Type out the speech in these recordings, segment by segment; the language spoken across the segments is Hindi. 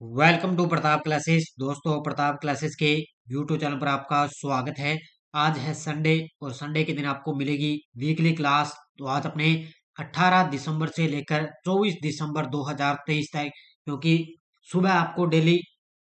Welcome to Pratap classes. दोस्तों, प्रताप क्लासेस के यूट्यूब चैनल पर आपका स्वागत है। आज है संडे और संडे के दिन आपको मिलेगी वीकली क्लास। तो आज अपने 18 दिसंबर से लेकर 24 दिसंबर 2023 तक, क्योंकि सुबह आपको डेली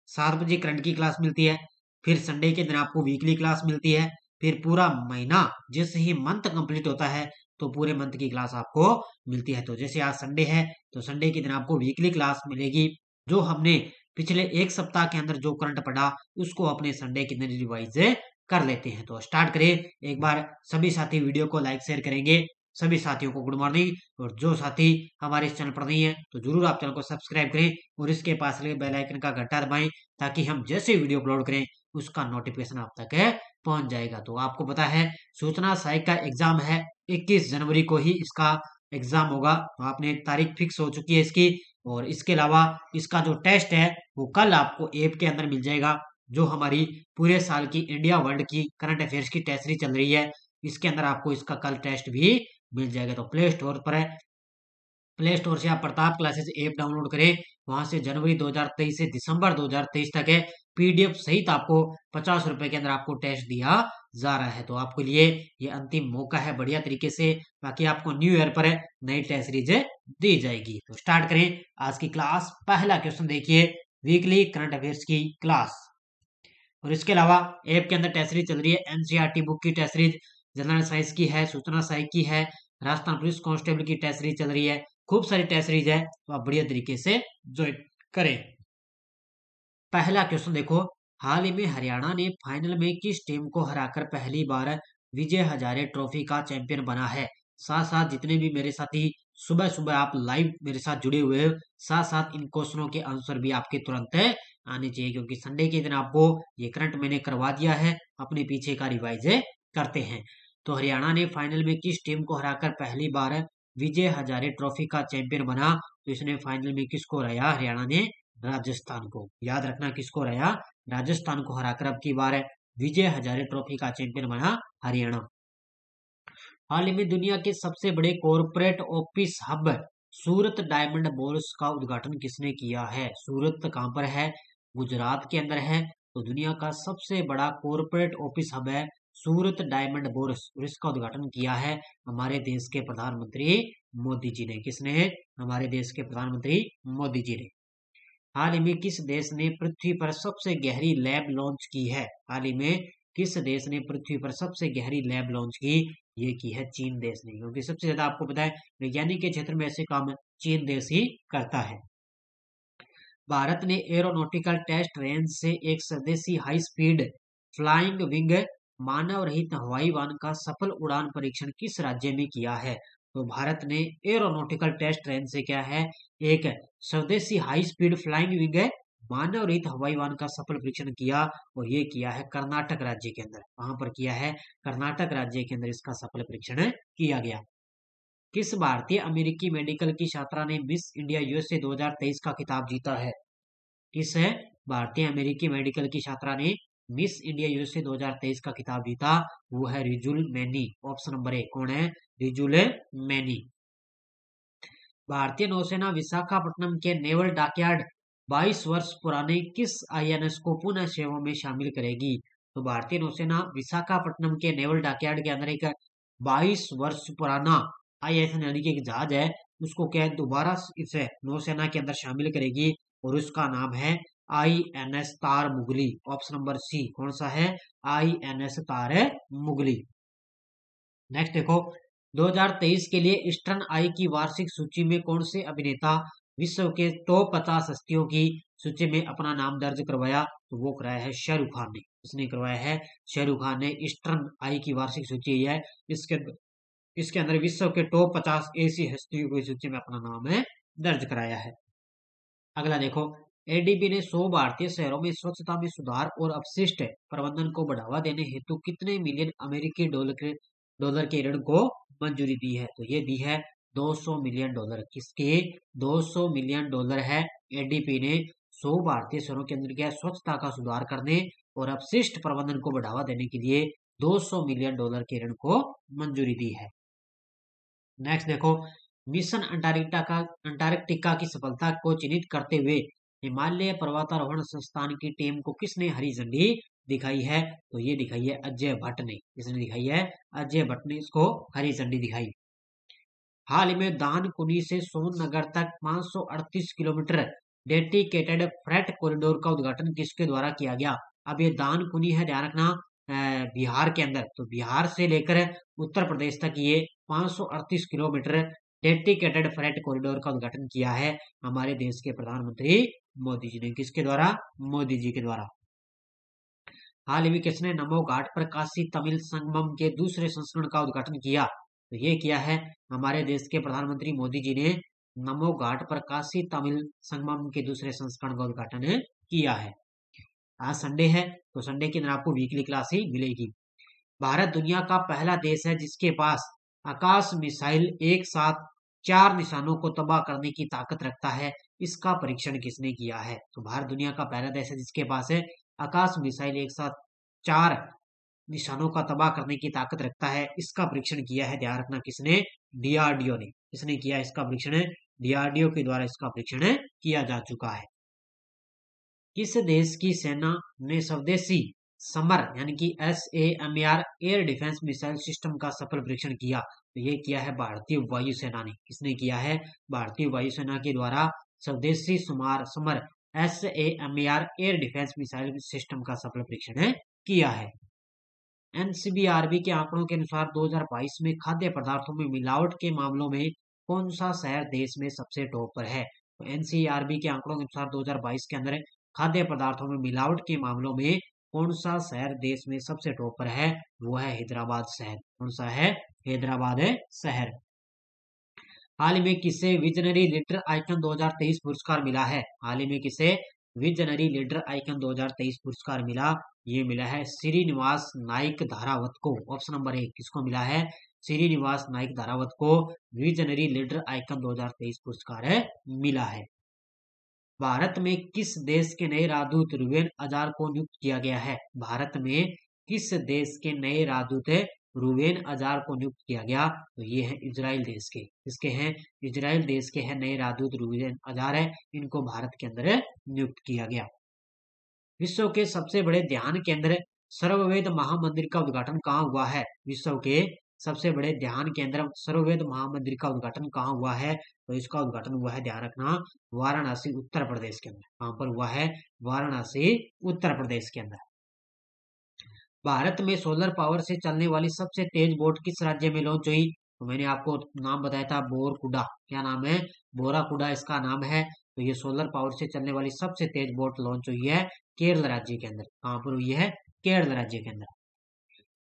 7 बजे करंट की क्लास मिलती है, फिर संडे के दिन आपको वीकली क्लास मिलती है, फिर पूरा महीना जैसे ही मंथ कंप्लीट होता है तो पूरे मंथ की क्लास आपको मिलती है। तो जैसे आज संडे है तो संडे के दिन आपको वीकली क्लास मिलेगी। जो हमने पिछले एक सप्ताह के अंदर जो करंट पढ़ा उसको अपने संडे के दिन रिवाइज कर लेते हैं। तो स्टार्ट करें। एक बार सभी साथी वीडियो को लाइक शेयर करेंगे। सभी साथियों को गुड मॉर्निंग। और जो साथी हमारे इस चैनल पर नहीं है तो जरूर आप चैनल को सब्सक्राइब करें और इसके पास लगे बेल आइकन का घंटा दबाएं, ताकि हम जैसे वीडियो अपलोड करें उसका नोटिफिकेशन आप तक पहुंच जाएगा। तो आपको पता है सूचना सहायक का एग्जाम है, 21 जनवरी को ही इसका एग्जाम होगा। तो आपने तारीख फिक्स हो चुकी है इसकी। और इसके अलावा इसका जो टेस्ट है वो कल आपको ऐप के अंदर मिल जाएगा। जो हमारी पूरे साल की इंडिया वर्ल्ड की करंट अफेयर्स की टेस्ट सीरीज चल रही है, इसके अंदर आपको इसका कल टेस्ट भी मिल जाएगा। तो प्ले स्टोर से आप प्रताप क्लासेस ऐप डाउनलोड करें। वहां से जनवरी 2023 से दिसंबर 2023 तक है, पीडीएफ सहित आपको 50 रुपए के अंदर आपको टेस्ट दिया जा रहा है। तो आपके लिए ये अंतिम मौका है बढ़िया तरीके से, बाकी आपको न्यू ईयर पर नई टेस्ट सीरीज दी जाएगी। तो स्टार्ट करें आज की क्लास। पहला क्वेश्चन देखिए, वीकली करंट अफेयर्स की क्लास। और इसके अलावा ऐप के अंदर टेस्ट सीरीज चल रही है, एनसीईआरटी बुक की टेस्ट सीरीज, जनरल साइंस की है, सूचना साइंस की है, राजस्थान पुलिस कांस्टेबल की टेस्ट सीरीज चल रही है। खूब सारी टेस्ट सीरीज है, तो आप बढ़िया तरीके से ज्वाइन करें। पहला क्वेश्चन देखो, हाल ही में हरियाणा ने फाइनल में किस टीम को हराकर पहली बार विजय हजारे ट्रॉफी का चैंपियन बना है? साथ साथ जितने भी मेरे साथी सुबह सुबह आप लाइव मेरे साथ जुड़े हुए हो, साथ साथ इन क्वेश्चनों के आंसर भी आपके तुरंत आने चाहिए, क्योंकि संडे के दिन आपको ये करंट मैंने करवा दिया है। अपने पीछे का रिवाइज करते हैं। तो हरियाणा ने फाइनल में किस टीम को हराकर पहली बार विजय हजारे ट्रॉफी का चैंपियन बना? तो इसने फाइनल में किसको हराया? हरियाणा ने राजस्थान को। याद रखना किसको हराया? राजस्थान को हराकर अब की बार विजय हजारे ट्रॉफी का चैंपियन बना हरियाणा। हाल ही में दुनिया के सबसे बड़े कॉरपोरेट ऑफिस हब सूरत डायमंड बोर्स का उद्घाटन किसने किया है? सूरत कहाँ पर है? गुजरात के अंदर है। तो दुनिया का सबसे बड़ा कॉरपोरेट ऑफिस हब है सूरत डायमंड बोर्स, और इसका उद्घाटन किया है हमारे देश के प्रधानमंत्री मोदी जी ने। किसने? हमारे देश के प्रधानमंत्री मोदी जी ने। हाल ही में किस देश ने पृथ्वी पर सबसे गहरी लैब लॉन्च की है? हाल ही में किस देश ने पृथ्वी पर सबसे गहरी लैब लॉन्च की? ये की है चीन देश ने, क्योंकि सबसे ज्यादा आपको पता है वैज्ञानिक के क्षेत्र में ऐसे काम चीन देश ही करता है। भारत ने एरोनॉटिकल टेस्ट रेंज से एक स्वदेशी हाई स्पीड फ्लाइंग विंग मानव रहित हवाई वाहन का सफल उड़ान परीक्षण किस राज्य में किया है? तो भारत ने एरोनॉटिकल टेस्ट रेंज से क्या है, एक स्वदेशी हाई स्पीड फ्लाइंग विंग मानव रहित हवाई वाहन का सफल परीक्षण किया, और ये किया है कर्नाटक राज्य के अंदर। वहां पर किया है कर्नाटक राज्य के अंदर इसका सफल परीक्षण किया गया। किस भारतीय अमेरिकी मेडिकल की छात्रा ने मिस इंडिया यूएसए 2023 का खिताब जीता है? किस है भारतीय अमेरिकी मेडिकल की छात्रा ने मिस इंडिया यूएसए 2023 का खिताब जीता? वो है Rijul many. Option number A. कौन है? रिजुल मैनी। भारतीय नौसेना विशाखापट्टनम के नेवल डॉकयार्ड 22 वर्ष पुराने किस आईएनएस को पुनः सेवा में शामिल करेगी? तो भारतीय नौसेना विशाखापट्टनम के नेवल डॉकयार्ड के अंदर एक 22 वर्ष पुराना आईएनएस यानी कि एक जहाज है, उसको क्या है दोबारा इसे नौसेना के अंदर शामिल करेगी, और उसका नाम है आईएनएस तार मुगली। Option number C. कौन सा है? आईएनएस तार मुगली। नेक्स्ट देखो, 2023 के लिए ईस्टर्न आई की वार्षिक सूची में कौन से अभिनेता विश्व के टॉप 50 हस्तियों की सूची में अपना नाम दर्ज करवाया? तो वो कराया है शाहरुख खान ने। इसने करवाया है शाहरुख खान ने। ईस्टर्न आई की वार्षिक सूची है, इसके इसके अंदर विश्व के टॉप 50 ऐसी हस्तियों की सूची में अपना नाम है दर्ज कराया है। अगला देखो, एडीबी ने 100 भारतीय शहरों में स्वच्छता में सुधार और अपशिष्ट प्रबंधन को बढ़ावा देने हेतु कितने मिलियन अमेरिकी डॉलर के ऋण को मंजूरी दी है? तो ये दी है 200 मिलियन डॉलर। किसके? 200 मिलियन डॉलर है। एडीपी ने 100 भारतीय शहरों के अंदर क्या है, स्वच्छता का सुधार करने और अपशिष्ट प्रबंधन को बढ़ावा देने के लिए 200 मिलियन डॉलर के ऋण को मंजूरी दी है। नेक्स्ट देखो, मिशन अंटार्कटिका की सफलता को चिन्हित करते हुए हिमालय पर्वतारोहण संस्थान की टीम को किसने हरी झंडी दिखाई है? तो ये दिखाई है अजय भट्ट ने। किसने दिखाई है? अजय भट्ट ने इसको हरी झंडी दिखाई। हाल ही में दानकुनी से सोननगर तक 538 किलोमीटर डेडिकेटेड फ्रेट कॉरिडोर का उद्घाटन किसके द्वारा किया गया? अब ये दानकुनी है, ध्यान रखना, बिहार के अंदर। तो बिहार से लेकर उत्तर प्रदेश तक ये 538 किलोमीटर डेडिकेटेड फ्रेट कॉरिडोर का उद्घाटन किया है हमारे देश के प्रधानमंत्री मोदी जी ने। किसके द्वारा? मोदी जी के द्वारा। हाल ही में किसने नमो घाट पर काशी तमिल संगमम के दूसरे संस्करण का उद्घाटन किया? तो ये किया है हमारे देश के प्रधानमंत्री मोदी जी ने नमो घाट पर काशी तमिल संगमम के दूसरे संस्करण का उद्घाटन किया है। आज संडे है, तो संडे के दिन आपको वीकली क्लास ही मिलेगी। भारत दुनिया का पहला देश है जिसके पास आकाश मिसाइल एक साथ 4 निशानों को तबाह करने की ताकत रखता है। इसका परीक्षण किसने किया है? तो भारत दुनिया का पहला देश है जिसके पास है आकाश मिसाइल एक साथ 4 निशानों का तबाह करने की ताकत रखता है। इसका परीक्षण किया है, ध्यान रखना, किसने? डीआरडीओ ने। किसने किया इसका परीक्षण? डीआरडीओ के द्वारा इसका परीक्षण किया जा चुका है। किस देश की सेना ने स्वदेशी समर यानी कि SAMR air defence missile system का सफल परीक्षण किया? तो ये किया है भारतीय वायुसेना ने। किसने किया है? भारतीय वायुसेना के द्वारा स्वदेशी summer SAMR air defence missile system का सफल परीक्षण किया है। NCBRB के आंकड़ों के अनुसार 2022 में खाद्य पदार्थों में मिलावट के मामलों में कौन सा शहर देश में सबसे टॉप पर है? तो NCBRB के आंकड़ों के अनुसार 2022 के अंदर खाद्य पदार्थों में मिलावट के मामलों में कौन सा शहर देश में सबसे टॉप पर है? वो है हैदराबाद शहर। कौन सा है? हैदराबाद शहर। हाल ही में किसे विजनरी लीडर आइकन 2023 पुरस्कार मिला है? हाल ही में किसे विजनरी लीडर आइकन 2023 पुरस्कार मिला? ये मिला है श्रीनिवास नाइक धारावत को। ऑप्शन नंबर 1 किसको मिला है? श्रीनिवास नाइक धारावत को विजनरी लीडर आइकन 2023 पुरस्कार मिला है। भारत में किस देश के नए राजदूत रुवेन अजार को नियुक्त किया गया है? भारत में किस देश के नए राजदूत रुवेन अजार को नियुक्त किया गया? तो ये है इजराइल देश के। किसके हैं? इजराइल देश के हैं नए राजदूत रुवेन अजार है। इनको भारत के अंदर नियुक्त किया गया। विश्व के सबसे बड़े ध्यान केंद्र सर्ववेद महामंदिर का उद्घाटन कहाँ हुआ है? विश्व के सबसे बड़े ध्यान केंद्र सर्ववेद महामंदिर का उद्घाटन कहाँ हुआ है? तो इसका उद्घाटन हुआ है, ध्यान रखना, वाराणसी उत्तर प्रदेश के अंदर। कहाँ पर हुआ है? वाराणसी उत्तर प्रदेश के अंदर। भारत में सोलर पावर से चलने वाली सबसे तेज बोट किस राज्य में लॉन्च हुई? तो मैंने आपको नाम बताया था, बोरकुडा। क्या नाम है? बोराकुडा इसका नाम है। तो ये सोलर पावर से चलने वाली सबसे तेज बोट लॉन्च हुई है केरल राज्य के अंदर। कहाँ पर हुई है? केरल राज्य के अंदर।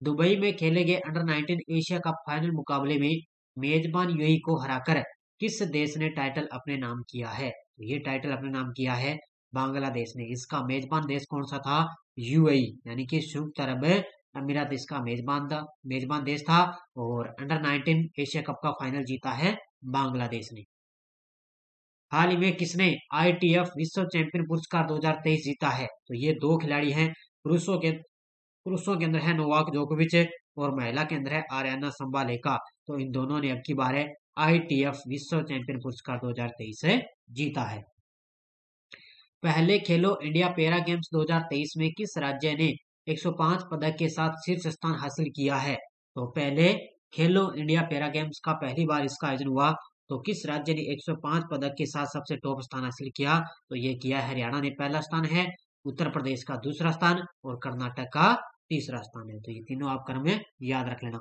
दुबई में खेले गए अंडर 19 एशिया कप फाइनल मुकाबले में मेजबान यूएई को हराकर किस देश ने टाइटल अपने नाम किया है? तो ये टाइटल अपने नाम किया है बांग्लादेश ने। इसका मेजबान देश कौन सा था? यूएई यानी कि संयुक्त अरब अमीरात इसका मेजबान देश था। और अंडर 19 एशिया कप का फाइनल जीता है बांग्लादेश ने। हाल ही में किसने ITF विश्व चैंपियन पुरस्कार 2023 जीता है? तो ये 2 खिलाड़ी हैं। पुरुषों के अंदर है नोवाक जोकोविच और महिला के अंदर है आर्याना संबालेका। तो इन दोनों ने अब की बार है ITF विश्व चैंपियन पुरस्कार 2023 जीता है। पहले खेलो इंडिया पैरा गेम्स 2023 में किस राज्य ने 105 पदक के साथ शीर्ष स्थान हासिल किया है? तो पहले खेलो इंडिया पैरा गेम्स का पहली बार इसका आयोजन हुआ, तो किस राज्य ने 105 पदक के साथ सबसे टॉप स्थान हासिल किया? तो ये किया हरियाणा ने पहला स्थान है, उत्तर प्रदेश का दूसरा स्थान और कर्नाटक का तीसरा स्थान है। तो ये तीनों आप क्रम में याद रख लेना।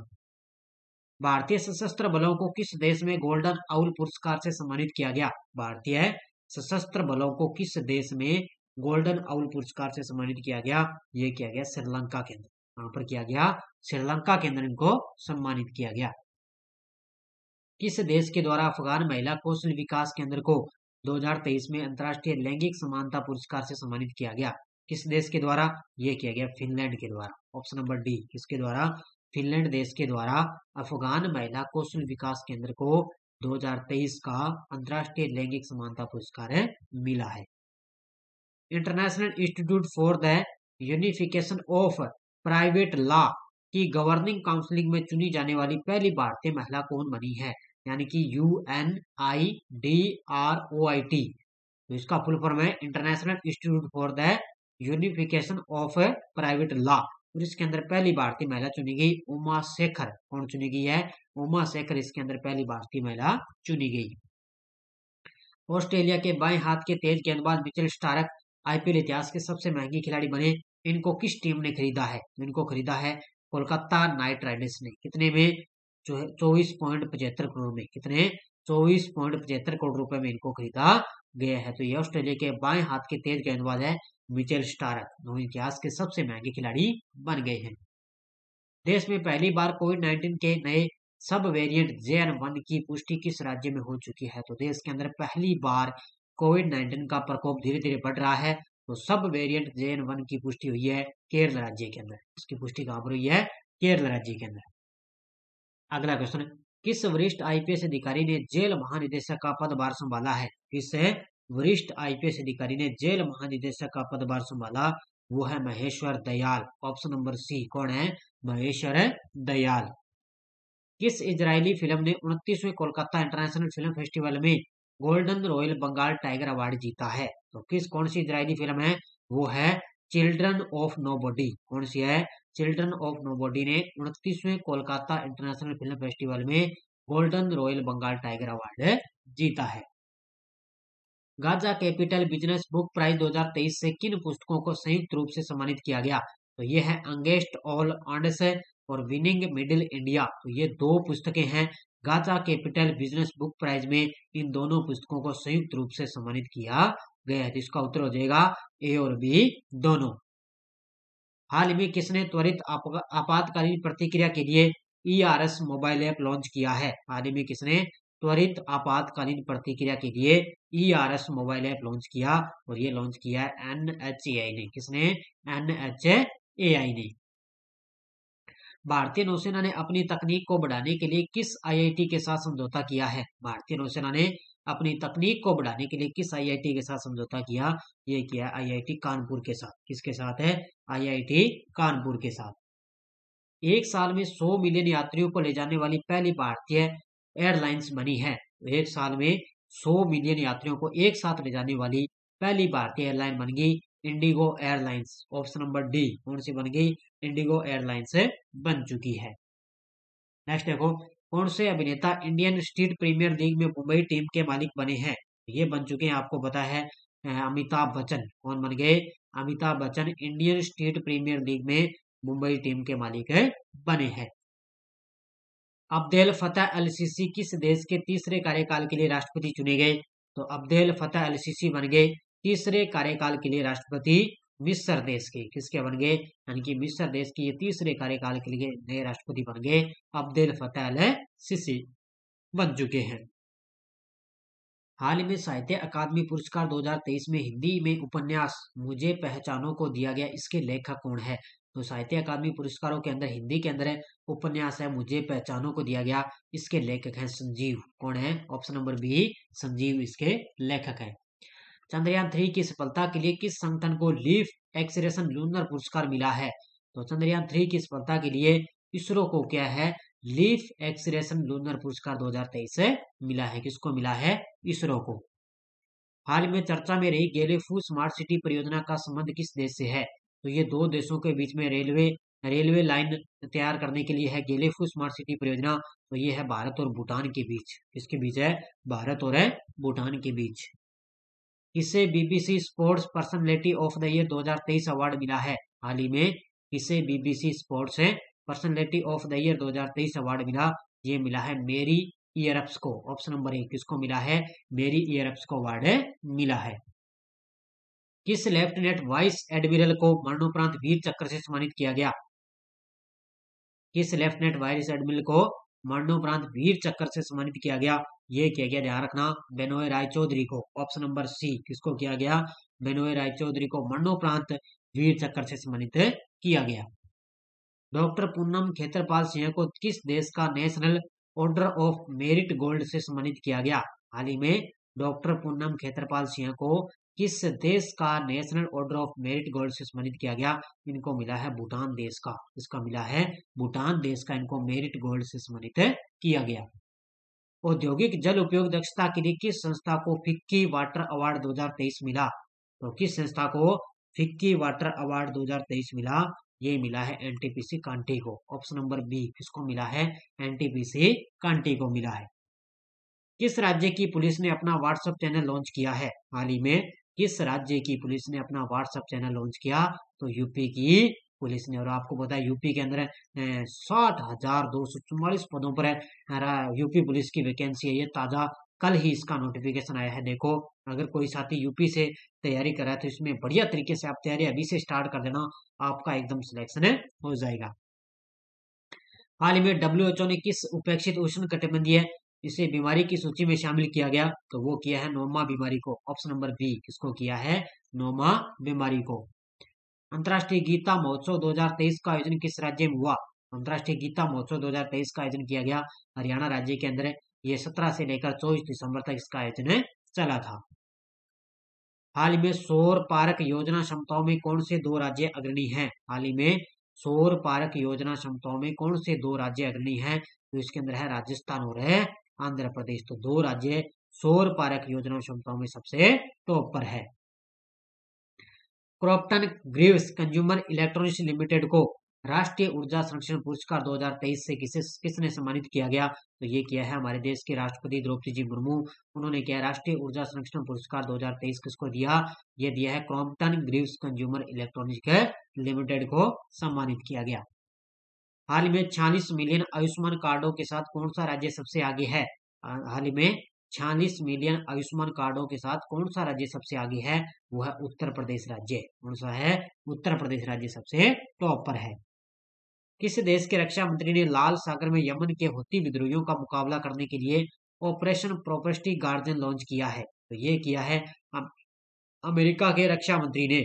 भारतीय सशस्त्र बलों को किस देश में गोल्डन आउल पुरस्कार से सम्मानित किया गया? भारतीय सशस्त्र बलों को किस देश में गोल्डन आउल पुरस्कार से सम्मानित किया गया? ये किया गया श्रीलंका के अंदर। कहां पर किया गया? श्रीलंका के अंदर इनको सम्मानित किया गया। किस देश के द्वारा अफगान महिला कौशल विकास केंद्र को 2023 में अंतर्राष्ट्रीय लैंगिक समानता पुरस्कार से सम्मानित किया गया? किस देश के द्वारा? ये किया गया फिनलैंड के द्वारा। ऑप्शन नंबर डी किसके द्वारा? फिनलैंड देश के द्वारा अफगान महिला कौशल विकास केंद्र को 2023 का अंतर्राष्ट्रीय लैंगिक समानता पुरस्कार मिला है। International institute for the unification of private law की गवर्निंग काउंसिल में चुनी जाने वाली पहली भारतीय महिला कौन बनी है? यानी कि UNIDROIT। तो इसका फुल फॉर्म है international institute for the unification of private law. और इसके अंदर पहली भारतीय महिला चुनी गई उमा शेखर। कौन चुनी गई है? उमा शेखर इसके अंदर पहली भारतीय महिला चुनी गई। ऑस्ट्रेलिया के बाएं हाथ के तेज गेंदबाज मिचेल स्टार्क आईपीएल इतिहास के सबसे महंगे खिलाड़ी बने। इनको किस टीम ने खरीदा है? इनको खरीदा है कोलकाता नाइट राइडर्स ने। कितने में? 24.75 करोड़ में। कितने? 24.75 करोड़ रुपए में इनको खरीदा गया है। तो ये ऑस्ट्रेलिया के बाएं हाथ के तेज गेंदबाज है मिचेल स्टार्क, जो इतिहास के सबसे महंगे खिलाड़ी बन गए हैं। देश में पहली बार कोविड-19 के नए सब वेरिएंट JN1 की पुष्टि किस राज्य में हो चुकी है? तो देश के अंदर पहली बार कोविड-19 का प्रकोप धीरे धीरे बढ़ रहा है। तो सब वेरिएंट JN1 की पुष्टि हुई है केरल राज्य के अंदर। इसकी पुष्टि कहां पर हुई है? केरल राज्य के अंदर। अगला क्वेश्चन, किस वरिष्ठ आईपीएस अधिकारी ने जेल महानिदेशक का पदभार संभाला है? किस वरिष्ठ आईपीएस अधिकारी ने जेल महानिदेशक का पदभार संभाला? वो है Maheshwar Dayal. Option number C. कौन है? महेश्वर दयाल। किस इजरायली फिल्म ने 29वें कोलकाता इंटरनेशनल फिल्म फेस्टिवल में golden royal Bengal tiger award जीता है? तो कौन सी इजरायली फिल्म है? वो है चिल्ड्रन ऑफ नोबडी। कौन सी है? चिल्ड्रन ऑफ नोबडी ने 29वें कोलकाता इंटरनेशनल फिल्म फेस्टिवल में golden royal Bengal tiger award जीता है। Gaja capital business book prize 2023 से किन पुस्तकों को संयुक्त रूप से सम्मानित किया गया? तो ये है अंगेस्ट ऑल ऑर्डर्स और विनिंग मिडिल इंडिया। तो ये दो पुस्तकें हैं Gaja capital business book prize में। इन दोनों पुस्तकों को संयुक्त रूप से सम्मानित किया गया है। तो इसका उत्तर हो जाएगा ए और बी दोनों। हाल में किसने त्वरित आपातकालीन प्रतिक्रिया के लिए ERS मोबाइल ऐप लॉन्च किया है? हाल में किसने त्वरित आपातकालीन प्रतिक्रिया के लिए ERS मोबाइल ऐप लॉन्च किया? और ये लॉन्च किया है NHAI ने। किसने? NHAI ने। भारतीय नौसेना ने अपनी तकनीक को बढ़ाने के लिए किस IIT के साथ समझौता किया है? भारतीय नौसेना ने अपनी तकनीक को बढ़ाने के लिए किस IIT के साथ समझौता किया? ये किया IIT कानपुर के साथ। किसके साथ है? IIT कानपुर के साथ। एक साल में 100 मिलियन यात्रियों को ले जाने वाली पहली भारतीय एयरलाइंस बनी है। एक साल में 100 मिलियन यात्रियों को एक साथ ले जाने वाली पहली भारतीय एयरलाइन बन गई Indigo airlines. Option number D. कौन सी बन गई? इंडिगो एयरलाइंस बन चुकी है। नेक्स्ट देखो, कौन से अभिनेता इंडियन स्ट्रीट प्रीमियर लीग में मुंबई टीम के मालिक बने हैं? ये बन चुके हैं, आपको पता है, अमिताभ बच्चन। कौन बन गए? Amitabh Bachchan Indian street premier league में मुंबई टीम के मालिक बने हैं। अब्देल फतेह अल सीसी किस देश के तीसरे कार्यकाल के लिए राष्ट्रपति चुने गए? तो अब्देल फतेह अल सीसी बन गए तीसरे कार्यकाल के लिए राष्ट्रपति मिस्र देश के। किसके बन गए? यानी कि मिस्र देश के ये तीसरे कार्यकाल के लिए नए राष्ट्रपति बन गए अब्देल फतेह अल सीसी बन चुके हैं। हाल ही में साहित्य अकादमी पुरस्कार 2023 में हिंदी में उपन्यास मुझे पहचानो को दिया गया। इसके लेखक कौन है? तो साहित्य अकादमी पुरस्कारों के अंदर हिंदी के अंदर उपन्यास है मुझे पहचानो को दिया गया। इसके लेखक हैं संजीव। कौन है? ऑप्शन नंबर बी संजीव इसके लेखक हैं। चंद्रयान 3 की सफलता के लिए किस संगठन को लीफ एक्सलेरेशन लूनर पुरस्कार मिला है? तो चंद्रयान 3 की सफलता के लिए इसरो को क्या है? लीफ एक्सलेरेशन लूनर पुरस्कार 2023 से मिला है। किसको मिला है? इसरो को। हाल में चर्चा में रही गैलीलियो स्मार्ट सिटी परियोजना का संबंध किस देश से है? तो ये दो देशों के बीच में रेलवे लाइन तैयार करने के लिए है गैलीलियो स्मार्ट सिटी परियोजना। तो ये है भारत और भूटान के बीच। किसके बीच है? भारत और भूटान के बीच। किसे BBC sports personality of the year 2023 award मिला है? हाल ही में किसे BBC sports personality of the year 2023 award मिला? ये मिला है मेरी ईयरअप्स को। Option number 1। किसको मिला है? मेरी ईयरअप्स को अवार्ड मिला है। किस लेफ्टिनेंट वाइस एडमिरल को मरणोपरांत वीर चक्र से सम्मानित किया गया? किस लेफ्टिनेंट वाइस एडमिरल को मरणोपरांत वीर चक्र से सम्मानित किया गया? ये किया गया, ध्यान रखना, बेनोए राय चौधरी को। Option number C. किसको किया गया? बेनोए राय चौधरी को मरणोपरांत वीर चक्र से सम्मानित किया गया। डॉक्टर पूनम खेत्रपाल सिंह को किस देश का national order of merit gold से सम्मानित किया गया? हाल ही में डॉक्टर पूनम खेत्रपाल सिंह को किस देश का national order of merit gold से सम्मानित किया गया? इनको मिला है भूटान देश का। इसका मिला है भूटान देश का, इनको मेरिट गोल्ड से सम्मानित किया गया। औद्योगिक जल उपयोग दक्षता के लिए किस संस्था को फिक्की वाटर अवार्ड 2023 मिला? तो किस संस्था को फिक्की वाटर अवार्ड 2023 मिला? ये मिला है एनटीपीसी कांटी को। ऑप्शन नंबर बी, किसको मिला है? एनटीपीसी कांटी को मिला है। किस राज्य की पुलिस ने अपना व्हाट्सएप चैनल लॉन्च किया है हाल ही में? किस राज्य की पुलिस ने अपना व्हाट्सएप चैनल लॉन्च किया? तो यूपी की पुलिस ने। और आपको पता है यूपी के अंदर 60,244 पदों पर यूपी पुलिस की वैकेंसी है। ये ताजा कल ही इसका नोटिफिकेशन आया है। देखो, अगर कोई साथी यूपी से तैयारी कर रहा है तो इसमें बढ़िया तरीके से आप तैयारी अभी से स्टार्ट कर देना, आपका एकदम सिलेक्शन हो जाएगा। हाल ही में डब्ल्यूएचओ ने किस उपेक्षित उष्ण कटिबंधीय इसे बीमारी की सूची में शामिल किया गया? तो वो किया है नोमा बीमारी को। ऑप्शन नंबर बी, किसको किया है? नोमा बीमारी को। अंतर्राष्ट्रीय गीता महोत्सव 2023 का आयोजन किस राज्य में हुआ? अंतर्राष्ट्रीय गीता महोत्सव 2023 का आयोजन किया गया हरियाणा राज्य के अंदर। ये 17 से लेकर 24 दिसंबर तक इसका आयोजन चला था। हाल ही में सौर पार्क योजना क्षमताओं में कौन से दो राज्य अग्रणी हैं? हाल ही में सौर पार्क योजना क्षमताओं में कौन से दो राज्य अग्रणी हैं? तो इसके अंदर है राजस्थान और है आंध्र प्रदेश। तो दो राज्य सौर पार्क योजना क्षमताओं में सबसे टॉप पर है। Crompton Greaves consumer electronics limited को राष्ट्रीय ऊर्जा संरक्षण पुरस्कार 2023 से किसने सम्मानित किया गया? तो ये किया है हमारे देश के राष्ट्रपति द्रौपदी जी मुर्मू। उन्होंने किया राष्ट्रीय ऊर्जा संरक्षण पुरस्कार 2023 किसको दिया? ये दिया है Crompton Greaves consumer electronics limited को सम्मानित किया गया। हाल में 46 मिलियन आयुष्मान कार्डों के साथ कौन सा राज्य सबसे आगे है? हाल ही में 46 मिलियन आयुष्मान कार्डों के साथ कौन सा राज्य सबसे आगे है? वो है उत्तर प्रदेश राज्य। कौन सा है? उत्तर प्रदेश राज्य सबसे टॉप पर है। किस देश के रक्षा मंत्री ने लाल सागर में यमन के हूती विद्रोहियों का मुकाबला करने के लिए ऑपरेशन प्रोस्पेरिटी गार्डियन लॉन्च किया है? तो ये किया है अमेरिका के रक्षा मंत्री ने।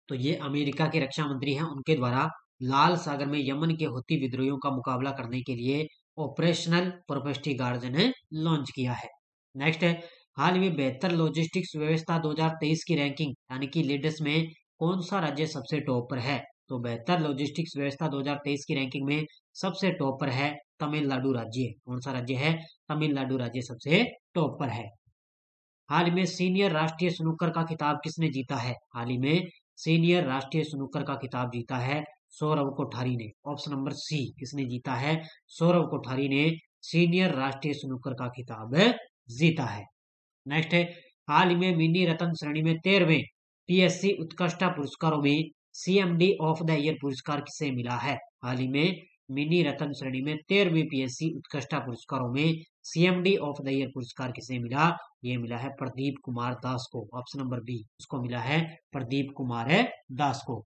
तो ये अमेरिका के रक्षा मंत्री हैं, उनके द्वारा लाल सागर में यमन के हूती विद्रोहियों का मुकाबला करने के लिए ऑपरेशनल प्रोस्पेरिटी गार्डियन लॉन्च किया है। नेक्स्ट है, हाल ही में बेहतर लॉजिस्टिक्स व्यवस्था 2023 की रैंकिंग यानी कि लीडर्स में कौन सा राज्य सबसे टॉप पर है? तो बेहतर लॉजिस्टिक्स व्यवस्था 2023 की रैंकिंग में सबसे टॉप पर है तमिलनाडु राज्य। कौन सा राज्य है? तमिलनाडु राज्य सबसे टॉप पर है। हाल ही में सीनियर राष्ट्रीय स्नूकर का खिताब किसने जीता है? हाल ही में सीनियर राष्ट्रीय स्नूकर का खिताब जीता है सौरव कोठारी ने। ऑप्शन नंबर सी, किसने जीता है? सौरव कोठारी ने सीनियर राष्ट्रीय स्नूकर का खिताब जीता है। नेक्स्ट है, हाल ही में मिनी रत्न श्रेणी में 13वें पीएससी उत्कृष्टता पुरस्कारों में सीएमडी ऑफ द ईयर पुरस्कार किसे मिला है? हाल ही में मिनी रत्न श्रेणी में 13वें पीएससी उत्कृष्टता पुरस्कारों में सीएमडी ऑफ द ईयर पुरस्कार किसे मिला? ये मिला है प्रदीप कुमार दास को। ऑप्शन नंबर बी, उसको मिला है प्रदीप कुमार दास को।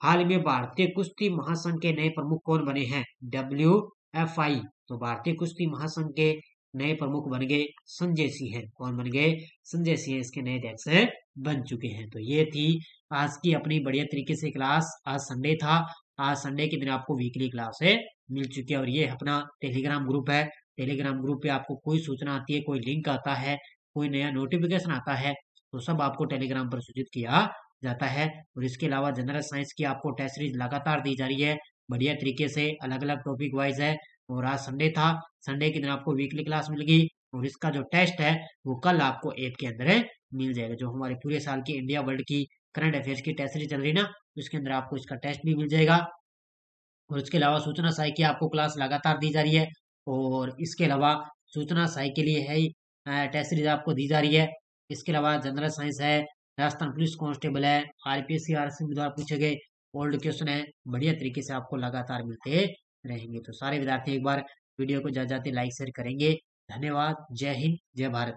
हाल ही में भारतीय कुश्ती महासंघ के नए प्रमुख कौन बने हैं? WFI। तो भारतीय कुश्ती महासंघ के नए प्रमुख बन गए संजय सिंह हैं। कौन बन गए? संजय सिंह इसके नए अध्यक्ष बन चुके हैं। तो ये थी आज की अपनी बढ़िया तरीके से क्लास। आज संडे था, आज संडे के दिन आपको वीकली क्लास मिल चुकी है। और ये अपना टेलीग्राम ग्रुप है। टेलीग्राम ग्रुप पे आपको कोई सूचना आती है, कोई लिंक आता है, कोई नया नोटिफिकेशन आता है, तो सब आपको टेलीग्राम पर सूचित किया जाता है। और इसके अलावा जनरल साइंस की आपको टेस्ट सीरीज लगातार दी जा रही है बढ़िया तरीके से, अलग अलग टॉपिक वाइज है। और आज संडे था, संडे के दिन आपको वीकली क्लास मिल गई। और इसका जो टेस्ट है वो कल आपको ऐप के अंदर मिल जाएगा। जो हमारे पूरे साल की इंडिया वर्ल्ड की करंट अफेयर्स की टेस्ट सीरीज चल रही है ना, उसके अंदर आपको इसका टेस्ट भी मिल जाएगा। और इसके अलावा सूचना साई की आपको क्लास लगातार दी जा रही है। और इसके अलावा सूचना साई के लिए है टेस्ट सीरीज आपको दी जा रही है। इसके अलावा जनरल साइंस है, राजस्थान पुलिस कांस्टेबल है, आरपीएससी आरसी द्वारा पूछे गए ओल्ड क्वेश्चन है, बढ़िया तरीके से आपको लगातार मिलते रहेंगे। तो सारे विद्यार्थी एक बार वीडियो को जाते लाइक शेयर करेंगे। धन्यवाद। जय हिंद, जय भारत।